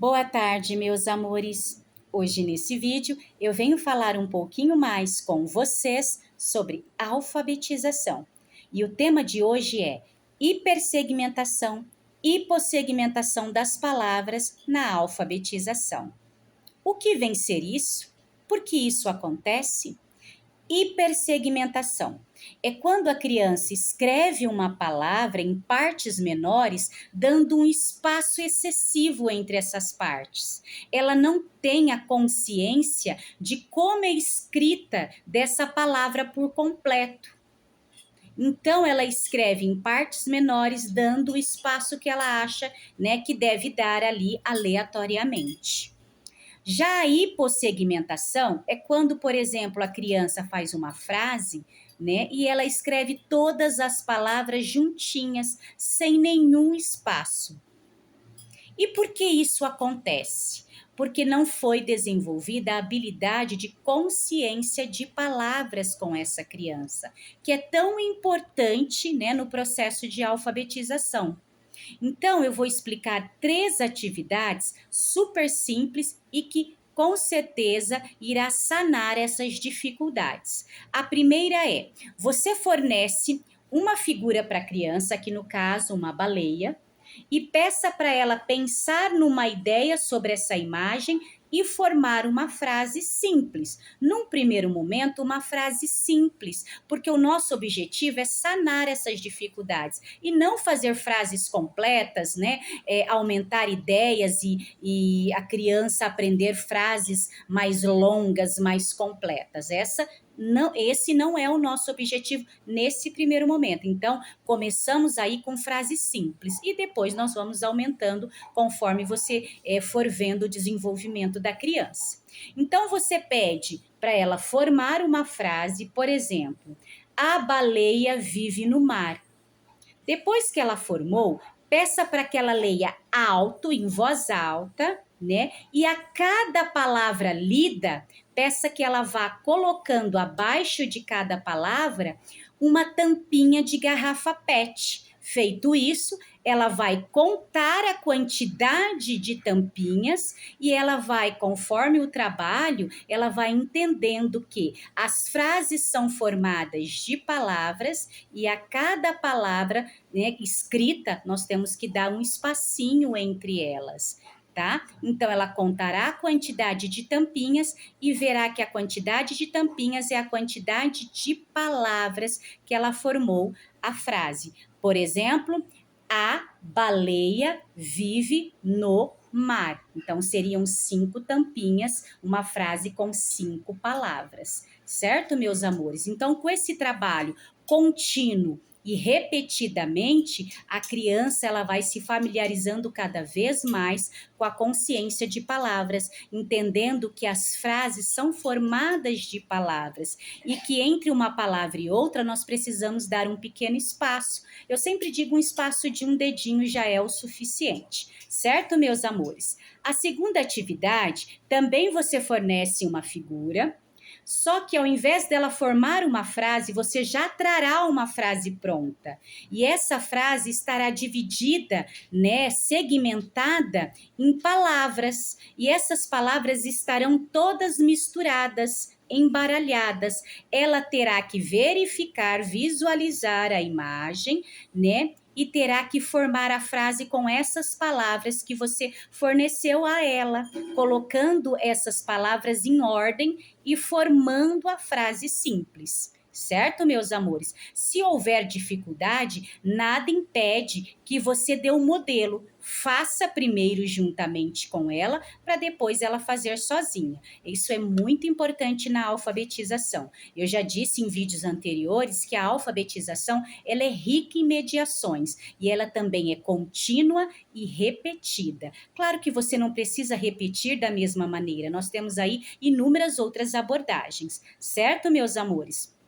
Boa tarde, meus amores. Hoje nesse vídeo eu venho falar um pouquinho mais com vocês sobre alfabetização. E o tema de hoje é hipersegmentação, hipossegmentação das palavras na alfabetização. O que vem ser isso? Por que isso acontece? Hipersegmentação é quando a criança escreve uma palavra em partes menores, dando um espaço excessivo entre essas partes. Ela não tem a consciência de como é escrita dessa palavra por completo. Então, ela escreve em partes menores, dando o espaço que ela acha, que deve dar ali aleatoriamente. Já a hipossegmentação é quando, por exemplo, a criança faz uma frase, e ela escreve todas as palavras juntinhas, sem nenhum espaço. E por que isso acontece? Porque não foi desenvolvida a habilidade de consciência de palavras com essa criança, que é tão importante, no processo de alfabetização. Então, eu vou explicar 3 atividades super simples e que com certeza irá sanar essas dificuldades. A primeira é: você fornece uma figura para a criança, aqui no caso, uma baleia, e peça para ela pensar numa ideia sobre essa imagem e formar uma frase simples. Num primeiro momento, uma frase simples, porque o nosso objetivo é sanar essas dificuldades e não fazer frases completas, aumentar ideias e a criança aprender frases mais longas, mais completas. Esse não é o nosso objetivo nesse primeiro momento. Então, começamos aí com frases simples e depois nós vamos aumentando conforme você for vendo o desenvolvimento da criança. Então, você pede para ela formar uma frase, por exemplo, a baleia vive no mar. Depois que ela formou, peça para que ela leia alto, em voz alta, e a cada palavra lida, peça que ela vá colocando abaixo de cada palavra uma tampinha de garrafa PET. Feito isso, ela vai contar a quantidade de tampinhas e ela vai, conforme o trabalho, ela vai entendendo que as frases são formadas de palavras e a cada palavra, escrita, nós temos que dar um espacinho entre elas. Tá? Então, ela contará a quantidade de tampinhas e verá que a quantidade de tampinhas é a quantidade de palavras que ela formou a frase. Por exemplo, a baleia vive no mar. Então, seriam 5 tampinhas, uma frase com 5 palavras. Certo, meus amores? Então, com esse trabalho contínuo e repetidamente, a criança ela vai se familiarizando cada vez mais com a consciência de palavras, entendendo que as frases são formadas de palavras e que entre uma palavra e outra nós precisamos dar um pequeno espaço. Eu sempre digo um espaço de um dedinho já é o suficiente, certo, meus amores? A segunda atividade, também você fornece uma figura, só que ao invés dela formar uma frase, você já trará uma frase pronta. E essa frase estará dividida, segmentada em palavras. E essas palavras estarão todas misturadas, embaralhadas. Ela terá que verificar, visualizar a imagem, e terá que formar a frase com essas palavras que você forneceu a ela, colocando essas palavras em ordem e formando a frase simples. Certo, meus amores? Se houver dificuldade, nada impede que você dê um modelo. Faça primeiro juntamente com ela, para depois ela fazer sozinha. Isso é muito importante na alfabetização. Eu já disse em vídeos anteriores que a alfabetização ela é rica em mediações e ela também é contínua e repetida. Claro que você não precisa repetir da mesma maneira, nós temos aí inúmeras outras abordagens, certo, meus amores?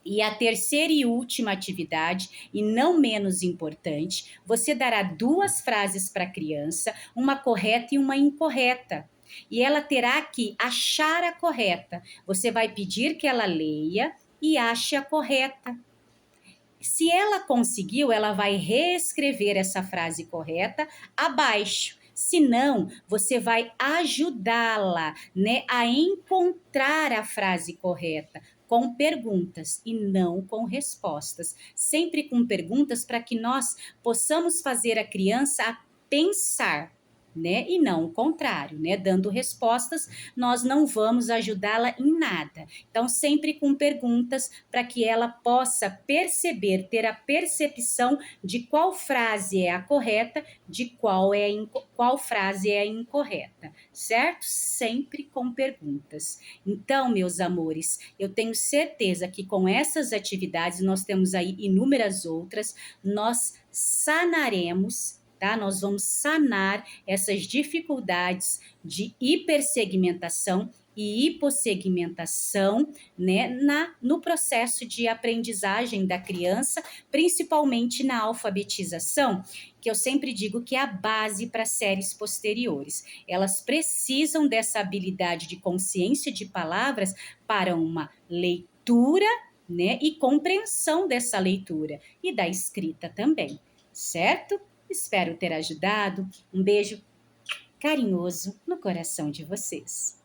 E a terceira e última atividade, e não menos importante, você dará 2 frases para a criança, uma correta e uma incorreta. E ela terá que achar a correta. Você vai pedir que ela leia e ache a correta. Se ela conseguiu, ela vai reescrever essa frase correta abaixo, Senão, você vai ajudá-la, né, a encontrar a frase correta com perguntas e não com respostas. Sempre com perguntas para que nós possamos fazer a criança a pensar, né? E não o contrário, né? Dando respostas, nós não vamos ajudá-la em nada. Então, sempre com perguntas para que ela possa perceber, ter a percepção de qual frase é a correta, de qual frase é a incorreta, certo? Sempre com perguntas. Então, meus amores, eu tenho certeza que com essas atividades, nós temos aí inúmeras outras, nós sanaremos, tá? Nós vamos sanar essas dificuldades de hipersegmentação e hipossegmentação, né, no processo de aprendizagem da criança, principalmente na alfabetização, que eu sempre digo que é a base para séries posteriores. Elas precisam dessa habilidade de consciência de palavras para uma leitura, né, e compreensão dessa leitura e da escrita também, certo? Espero ter ajudado. Um beijo carinhoso no coração de vocês.